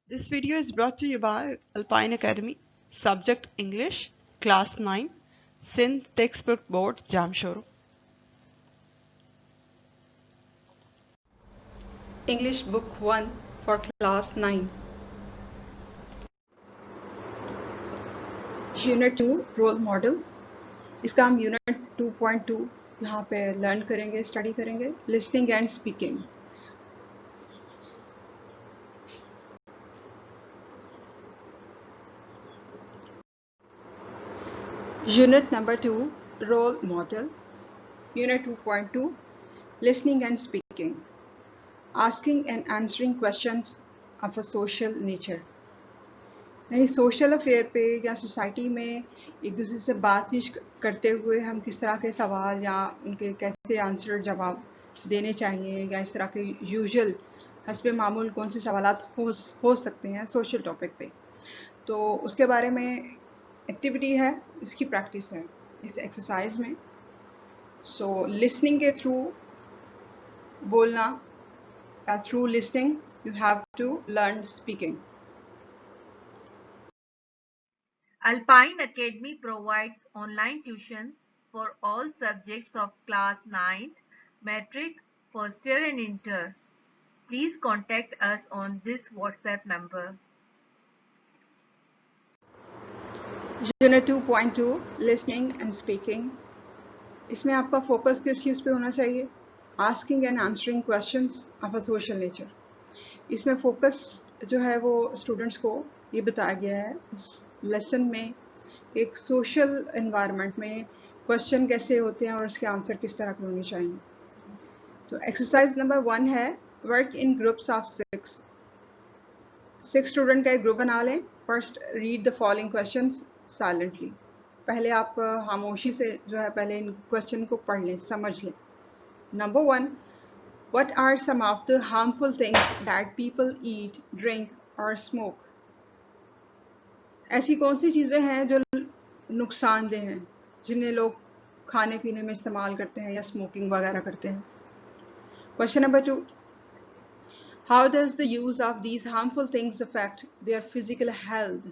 This video is brought to you by Alpine Academy, subject English, class 9, Sindh Textbook Board, Jamshoro. English Book 1 for class 9. Unit 2 Role Model. इसका हम Unit 2.2 यहाँ पे learn करेंगे, study करेंगे. Listening and Speaking. Unit number 2 Role Model. Unit 2.2 Listening and Speaking. Asking and answering questions of a social nature. यानी social affair पे या society में एक दूसरे से बातचीत करते हुए हम किस तरह के सवाल या उनके कैसे आंसर जवाब देने चाहिए या इस तरह के यूजुअल हस्बे मामूल कौन से सवालात हो सकते हैं सोशल टॉपिक पे, तो उसके बारे में एक्टिविटी है, इसकी प्रैक्टिस है इस एक्सरसाइज में. सो लिसनिंग के थ्रू बोलना, through listening you have to learn speaking. Alpine Academy provides online tuition for all subjects of class 9th, metric, first year and inter. Please contact us on this WhatsApp number. Unit 2.2 Listening and Speaking. इसमें आपका focus किस चीज़ पे होना चाहिए? Asking and answering questions of a social nature. इसमें focus जो है वो स्टूडेंट्स को ये बताया गया है इस लेसन में एक सोशल एनवायरनमेंट में क्वेश्चन कैसे होते हैं और उसके आंसर किस तरह के होने चाहिए. तो एक्सरसाइज नंबर 1 है work in groups of 6 student का एक ग्रुप बना लें. First read the following questions silently. पहले आप खामोशी से जो है पहले इन क्वेश्चन को पढ़ लें, समझ लें. Number 1, what are some of the harmful things that people eat, drink or smoke? ऐसी कौन सी चीज़ें हैं जो नुकसानदेह हैं जिन्हें लोग खाने पीने में इस्तेमाल करते हैं या स्मोकिंग वगैरह करते हैं. Question number 2, how does the use of these harmful things affect their physical health?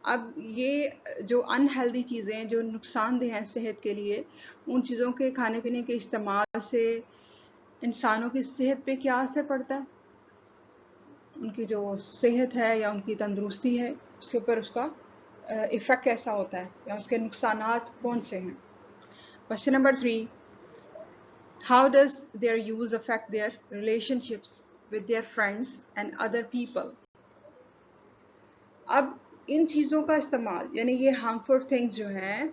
अब ये जो अनहेल्दी चीज़ें जो नुकसानदेह हैं सेहत के लिए, उन चीज़ों के खाने पीने के इस्तेमाल से इंसानों की सेहत पे क्या असर पड़ता है, उनकी जो सेहत है या उनकी तंदुरुस्ती है उसके ऊपर उसका इफ़ेक्ट कैसा होता है या उसके नुकसानात कौन से हैं. Question number 3, how does there use affect their relationships with their friends and other people. अब इन चीज़ों का इस्तेमाल यानी ये हार्मफुल थिंग्स जो हैं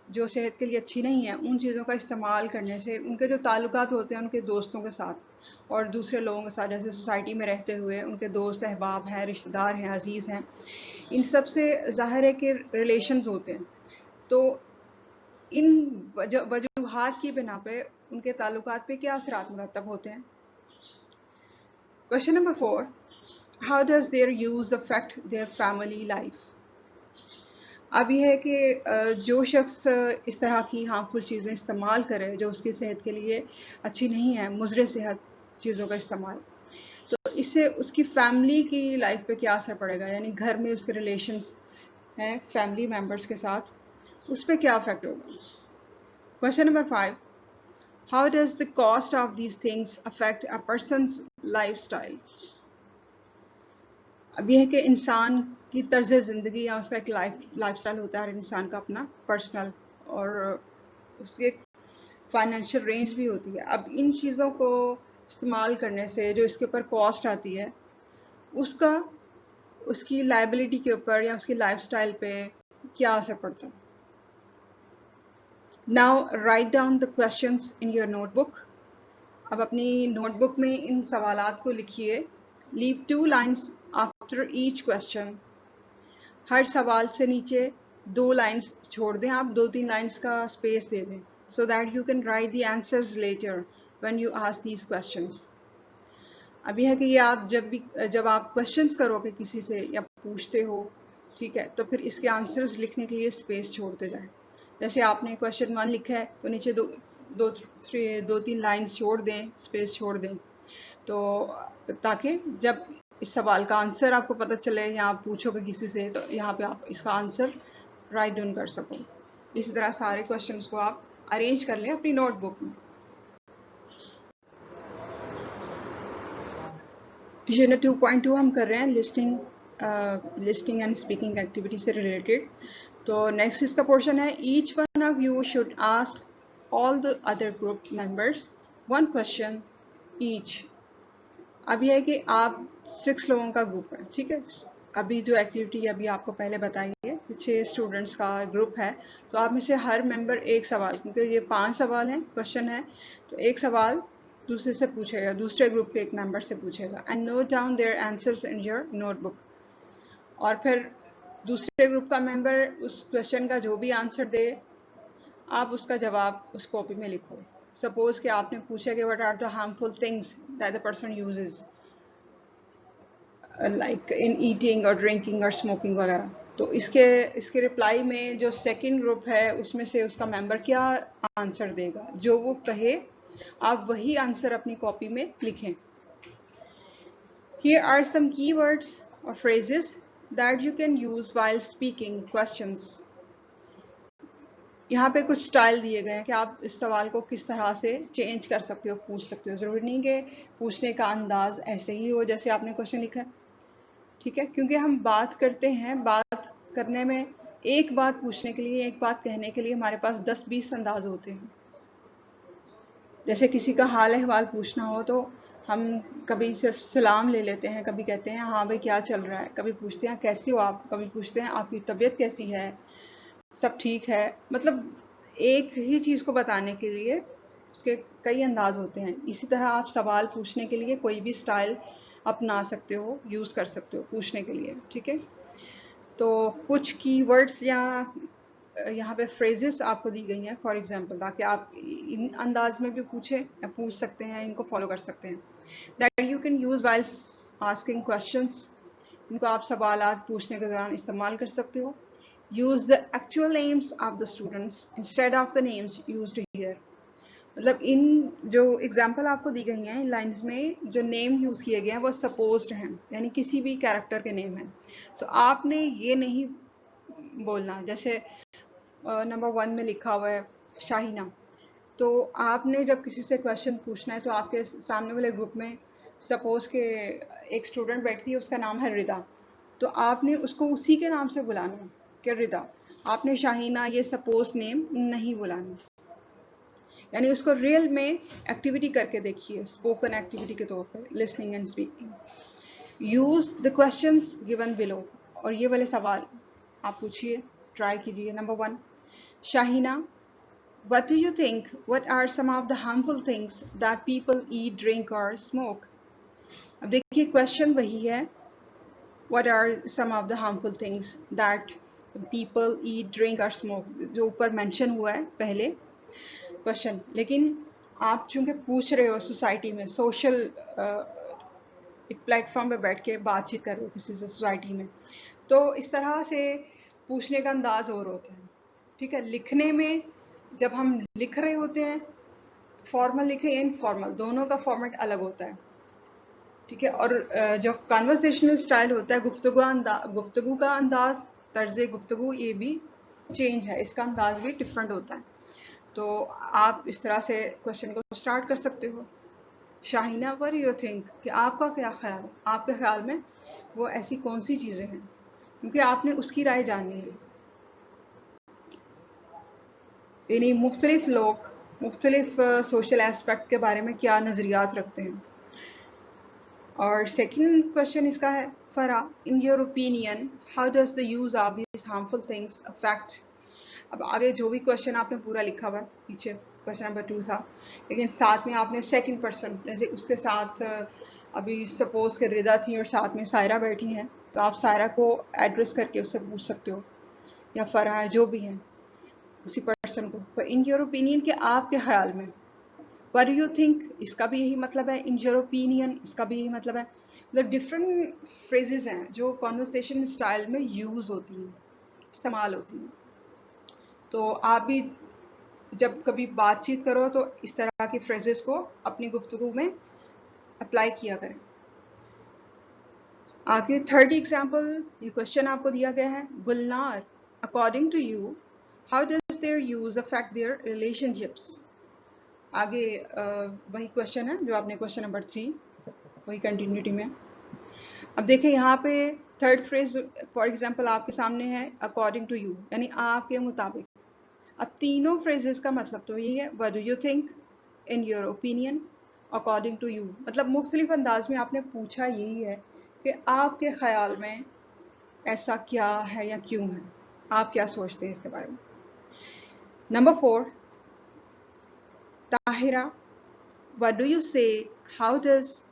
जो सेहत के लिए अच्छी नहीं है, उन चीज़ों का इस्तेमाल करने से उनके जो ताल्लुकात होते हैं उनके दोस्तों के साथ और दूसरे लोगों के साथ, जैसे सोसाइटी में रहते हुए उनके दोस्त अहबाब हैं, रिश्तेदार हैं, अजीज़ हैं, इन सब से ज़ाहिर है कि रिलेशंस होते हैं. तो इन वजूहात की बिना पे उनके ताल्लुकात पे क्या असरात मुरतब होते हैं. Question number 4, how does there use affect their family life. अब यह है कि जो शख्स इस तरह की हार्मफुल चीज़ें इस्तेमाल करे जो उसकी सेहत के लिए अच्छी नहीं है, मुज़र सेहत चीज़ों का इस्तेमाल, तो इससे उसकी फैमिली की लाइफ पे क्या असर पड़ेगा, यानी घर में उसके रिलेशंस हैं फैमिली मेम्बर्स के साथ, उस पर क्या अफेक्ट होगा. Question number 5, how does the cost of these things affect a person's life style. अब यह है कि इंसान की तर्ज ज़िंदगी या उसका एक लाइफ स्टाइल होता है हर इंसान का अपना पर्सनल, और उसके फाइनेंशियल रेंज भी होती है. अब इन चीज़ों को इस्तेमाल करने से जो इसके ऊपर कॉस्ट आती है उसका उसकी लायबिलिटी के ऊपर या उसकी लाइफ स्टाइल पे क्या असर पड़ता है. Now write down the questions in your notebook. अब अपनी नोटबुक में इन सवालात को लिखिए. Leave 2 lines after each question. हर सवाल से नीचे 2 लाइन्स छोड़ दें, आप 2-3 लाइन्स का स्पेस दे दें, so that you can write the answers later when you ask these questions. अब यह है कि ये आप जब आप क्वेश्चंस करोगे किसी से या पूछते हो, ठीक है, तो फिर इसके आंसर्स लिखने के लिए स्पेस छोड़ते जाएं. जैसे आपने क्वेश्चन 1 लिखा है तो नीचे 2-3 लाइन्स छोड़ दें, स्पेस छोड़ दें, तो ताकि जब इस सवाल का आंसर आपको पता चले या आप पूछोगे किसी से तो यहाँ पे आप इसका आंसर राइट डाउन कर सको। इसी तरह सारे क्वेश्चंस को आप अरेंज कर लें अपनी नोटबुक में। यूनिट 2.2 हम कर रहे हैं लिस्टिंग एंड स्पीकिंग एक्टिविटी से रिलेटेड। तो नेक्स्ट इसका पोर्शन है, each one of you should ask all the other group members one question each. अब यह है कि आप 6 लोगों का ग्रुप है, ठीक है। अभी जो एक्टिविटी अभी आपको पहले बताई है 6 स्टूडेंट्स का ग्रुप है, तो आप में से हर मेंबर एक सवाल, क्योंकि ये 5 सवाल हैं, क्वेश्चन है, तो एक सवाल दूसरे से पूछेगा, दूसरे ग्रुप के एक मेंबर से पूछेगा। And note down their answers in your notebook. और फिर दूसरे ग्रुप का मेंबर उस क्वेश्चन का जो भी आंसर दे, आप उसका जवाब उस कॉपी में लिखो। सपोज कि आपने पूछा कि what are the harmful things that the person uses like in eating और ड्रिंकिंग और स्मोकिंग वगैरह, तो इसके रिप्लाई में जो सेकंड ग्रुप है उसमें से उसका मेंबर क्या आंसर देगा, जो वो कहे आप वही आंसर अपनी कॉपी में लिखें। Here are some keywords or phrases that you can use while speaking questions. यहाँ पे कुछ स्टाइल दिए गए हैं कि आप इस सवाल को किस तरह से चेंज कर सकते हो, पूछ सकते हो। ज़रूरी नहीं कि पूछने का अंदाज ऐसे ही हो जैसे आपने क्वेश्चन लिखा है, ठीक है, क्योंकि हम बात करते हैं, बात करने में एक बात पूछने के लिए, एक बात कहने के लिए हमारे पास 10-20 अंदाज होते हैं। जैसे किसी का हाल अहवाल पूछना हो तो हम कभी सिर्फ सलाम ले लेते हैं, कभी कहते हैं हाँ भाई क्या चल रहा है, कभी पूछते हैं कैसी हो आप, कभी पूछते हैं आपकी तबीयत कैसी है, सब ठीक है। मतलब एक ही चीज़ को बताने के लिए उसके कई अंदाज होते हैं। इसी तरह आप सवाल पूछने के लिए कोई भी स्टाइल अपना सकते हो, यूज़ कर सकते हो पूछने के लिए, ठीक है। तो कुछ कीवर्ड्स या यहाँ पे फ्रेजेस आपको दी गई हैं फॉर एग्जांपल, ताकि आप इन अंदाज में भी पूछ सकते हैं, इनको फॉलो कर सकते हैं। That you can use while asking questions, इनको आप सवालात पूछने के दौरान इस्तेमाल कर सकते हो। Use the actual names of the students instead of the names used here. मतलब इन जो एग्जाम्पल आपको दी गई हैं इन लाइन्स में जो नेम यूज़ किए गए हैं वो सपोज्ड हैं, यानी किसी भी कैरेक्टर के नेम हैं। तो आपने ये नहीं बोलना, जैसे नंबर 1 में लिखा हुआ है शाहीना, तो आपने जब किसी से क्वेश्चन पूछना है तो आपके सामने वाले ग्रुप में सपोज के एक स्टूडेंट बैठती है, उसका नाम है रिदा, तो आपने उसको उसी के नाम से बुलाना कि रिदा। आपने शाहीना ये सपोज नेम नहीं बुलाना, यानी उसको रियल में एक्टिविटी करके देखिए, स्पोकन एक्टिविटी के तौर पर, listening and speaking. Use the questions given below, और ये वाले सवाल आप पूछिए, ट्राई कीजिए। Number 1, Shaheena, what do you think, what are some of the harmful things that people eat, drink or smoke? अब देखिए क्वेश्चन वही है, what are some of the harmful things that people eat, drink or smoke, जो ऊपर mention हुआ है पहले question. लेकिन आप चूंकि पूछ रहे हो सोसाइटी में, सोशल एक प्लेटफॉर्म पे बैठ के बातचीत कर रहे हो किसी से सोसाइटी में, तो इस तरह से पूछने का अंदाज और होता है, ठीक है। लिखने में जब हम लिख रहे होते हैं, फॉर्मल लिखे या इनफॉर्मल, दोनों का फॉर्मेट अलग होता है, ठीक है। और जो कन्वर्सेशनल स्टाइल होता है, गुफ्तगू का अंदाज, तर्ज गुफ्तगू, ये भी चेंज है, इसका अंदाज भी डिफरेंट होता है। तो आप इस तरह से क्वेश्चन को स्टार्ट कर सकते हो। Shaheena, what do you think, कि आपका क्या ख्याल है, आपके ख्याल में वो ऐसी कौन सी चीज़ें हैं, क्योंकि आपने उसकी राय जाननी है। यानी मुख्तलिफ लोग मुख्तलिफ सोशल एस्पेक्ट के बारे में क्या नज़रियात रखते हैं। और सेकंड क्वेश्चन इसका है, फरा, इन your opinion how does the use of these harmful things affect. अब आगे जो भी क्वेश्चन आपने पूरा लिखा हुआ है, पीछे क्वेश्चन नंबर 2 था, लेकिन साथ में आपने सेकंड पर्सन, जैसे उसके साथ अभी सपोज के रिदा थी और साथ में सायरा बैठी हैं, तो आप सायरा को एड्रेस करके उससे पूछ सकते हो, या फरा है, जो भी है उसी पर्सन को। पर इन योर ओपिनियन, के आपके ख्याल में, व्हाट डू यू थिंक, इसका भी यही मतलब है, इन योर ओपिनियन इसका भी यही मतलब है। मतलब डिफरेंट फ्रेजेस हैं जो कॉन्वर्सेशन स्टाइल में यूज़ होती हैं, इस्तेमाल होती हैं। तो आप भी जब कभी बातचीत करो तो इस तरह की फ्रेजेस को अपनी गुफ्तगू में अप्लाई किया करें। आगे थर्ड एग्जाम्पल, ये क्वेश्चन आपको दिया गया है, Gulnar according to you how does their use affect their relationships. आगे वही क्वेश्चन है जो आपने क्वेश्चन नंबर 3 वही कंटिन्यूटी में। अब देखें यहाँ पे थर्ड फ्रेज फॉर एग्जांपल आपके सामने है अकॉर्डिंग टू यू, यानी आपके मुताबिक। अब तीनों फ्रेजेस का मतलब तो यही है, what do you think, in your opinion, according to you. मतलब मुख्तलिफ अंदाज में आपने पूछा यही है कि आपके ख्याल में ऐसा क्या है या क्यों है, आप क्या सोचते हैं इसके बारे में। Number 4, Tahira what do you से, हाउ डज।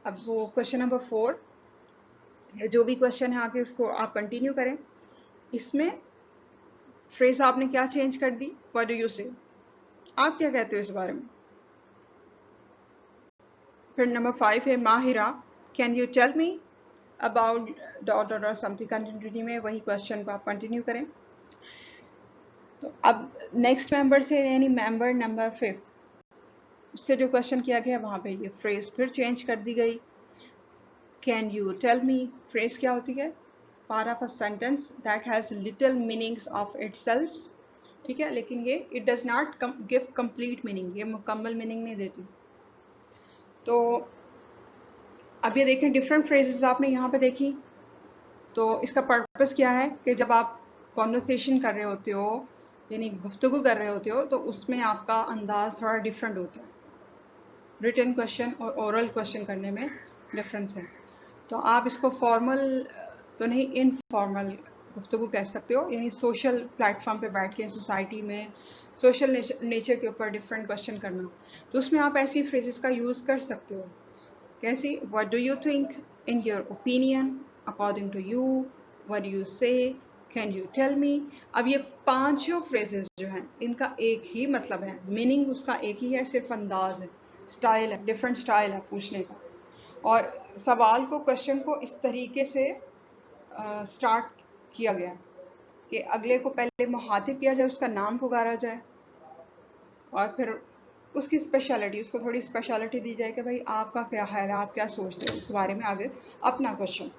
अब वो क्वेश्चन नंबर 4 जो भी क्वेश्चन है आगे उसको आप कंटिन्यू करें। इसमें फ्रेज आपने क्या चेंज कर दी, व्हाट डू यू से, आप क्या कहते हो इस बारे में। फिर नंबर 5 है Mahira can you tell me about dot dot और समथिंग, कंटिन्यूटी में वही क्वेश्चन को आप कंटिन्यू करें। तो अब नेक्स्ट मेंबर से यानी मेंबर नंबर 5 उससे जो क्वेश्चन किया गया वहां पे ये फ्रेज फिर चेंज कर दी गई। Can you tell me phrase क्या होती है, part of a sentence that has little meanings of itself, ठीक है, लेकिन ये it does not give complete meaning, ये मुकम्मल मीनिंग नहीं देती। तो अब ये देखें डिफरेंट फ्रेजेस आपने यहाँ पे देखी, तो इसका पर्पस क्या है कि जब आप कॉन्वर्सेशन कर रहे होते हो यानी गुफ्तगू कर रहे होते हो तो उसमें आपका अंदाज थोड़ा डिफरेंट होता है। रिटन क्वेश्चन और ओरल क्वेश्चन करने में डिफरेंस है। तो आप इसको फॉर्मल तो नहीं इनफॉर्मल गुफ्तगू कह सकते हो, यानी सोशल प्लेटफॉर्म पे बैठ के सोसाइटी में सोशल नेचर के ऊपर डिफरेंट क्वेश्चन करना, तो उसमें आप ऐसी फ्रेजेस का यूज़ कर सकते हो। कैसी, what do you think, in your opinion, according to you, what do you say, can you tell me. अब ये पांचों फ्रेजेस जो हैं इनका एक ही मतलब है, मीनिंग उसका एक ही है, सिर्फ अंदाज है, स्टाइल है, डिफरेंट स्टाइल है पूछने का। और सवाल को क्वेश्चन को इस तरीके से स्टार्ट किया गया कि अगले को पहले मुखातिब किया जाए, उसका नाम पुकारा जाए और फिर उसकी स्पेशलिटी, उसको थोड़ी स्पेशलिटी दी जाए कि भाई आपका क्या ख्याल है, आप क्या सोचते हैं इस बारे में, आगे अपना क्वेश्चन।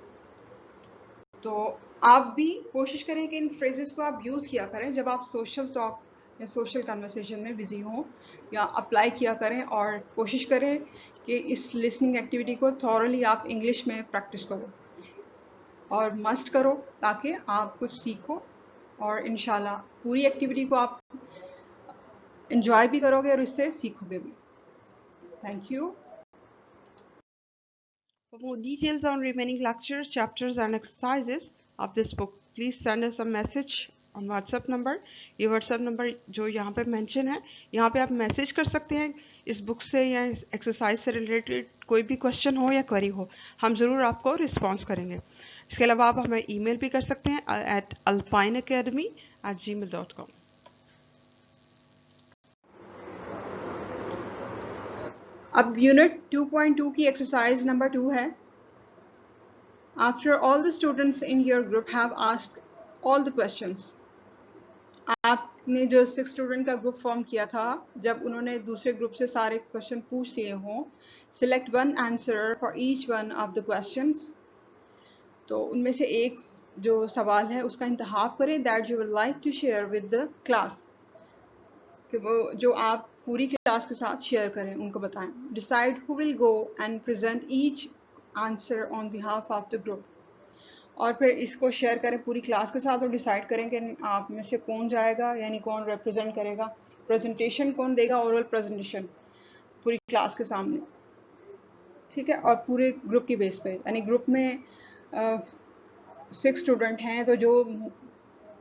तो आप भी कोशिश करें कि इन फ्रेजेस को आप यूज़ किया करें जब आप सोशल टॉक या सोशल कन्वर्सेशन में बिजी हों, या अप्लाई किया करें और कोशिश करें कि इस लिसनिंग एक्टिविटी को थॉरली आप इंग्लिश में प्रैक्टिस करो और मस्ट करो ताकि आप कुछ सीखो और इंशाल्लाह पूरी एक्टिविटी को आप enjoy भी करोगे और इससे सीखोगे भी। Thank you. For more details on remaining lectures, chapters and exercises of this book, please send us a message on WhatsApp number. ये WhatsApp number जो यहाँ पे mention है, यहाँ पे आप मैसेज कर सकते हैं इस बुक से या इस एक्सरसाइज से रिलेटेड कोई भी क्वेश्चन हो या क्वेरी हो, हम ज़रूर आपको रिस्पॉन्स करेंगे। इसके अलावा आप हमें ईमेल भी कर सकते हैं at alpineacademy@gmail.com। अब यूनिट 2.2 की एक्सरसाइज नंबर 2 है। After all the students in your group have asked all the questions, आपने जो 6 स्टूडेंट का ग्रुप फॉर्म किया था, जब उन्होंने दूसरे ग्रुप से सारे क्वेश्चन पूछ लिए हों, select one answer for each one of the questions. तो उनमें से एक जो सवाल है उसका इंतखाब करें that you would like to share with the class, कि वो जो आप पूरी क्लास के साथ शेयर करें, उनको बताएं। Decide who will go and present each answer on behalf of the group, और फिर इसको शेयर करें पूरी क्लास के साथ और डिसाइड करें कि आप में से कौन जाएगा, यानी कौन रिप्रेजेंट करेगा, प्रेजेंटेशन कौन देगा, ओरल प्रेजेंटेशन पूरी क्लास के सामने, ठीक है, और पूरे ग्रुप की बेस पे, यानी ग्रुप में 6 स्टूडेंट हैं, तो जो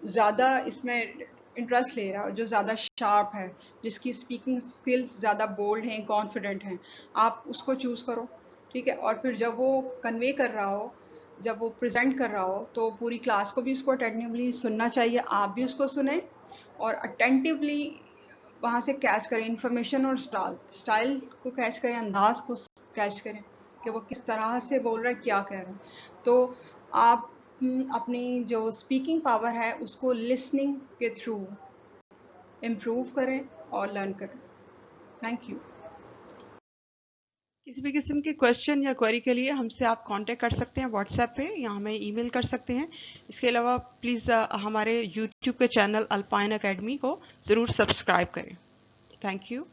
ज़्यादा इसमें इंटरेस्ट ले रहा है, जो ज़्यादा शार्प है, जिसकी स्पीकिंग स्किल्स ज़्यादा बोल्ड हैं, कॉन्फिडेंट हैं, आप उसको चूज़ करो, ठीक है। और फिर जब वो कन्वे कर रहा हो, जब वो प्रेजेंट कर रहा हो, तो पूरी क्लास को भी उसको अटेंटिवली सुनना चाहिए, आप भी उसको सुने और अटेंटिवली वहाँ से कैच करें इन्फॉर्मेशन और स्टाइल को कैच करें, अंदाज को कैच करें कि वो किस तरह से बोल रहा है, क्या कह रहा है। तो आप अपनी जो स्पीकिंग पावर है उसको लिसनिंग के थ्रू इम्प्रूव करें और लर्न करें। Thank you. किसी भी किस्म के क्वेश्चन या क्वेरी के लिए हमसे आप कांटेक्ट कर सकते हैं व्हाट्सएप पे या हमें ईमेल कर सकते हैं। इसके अलावा प्लीज़ हमारे यूट्यूब के चैनल अल्पाइन एकेडमी को ज़रूर सब्सक्राइब करें। Thank you.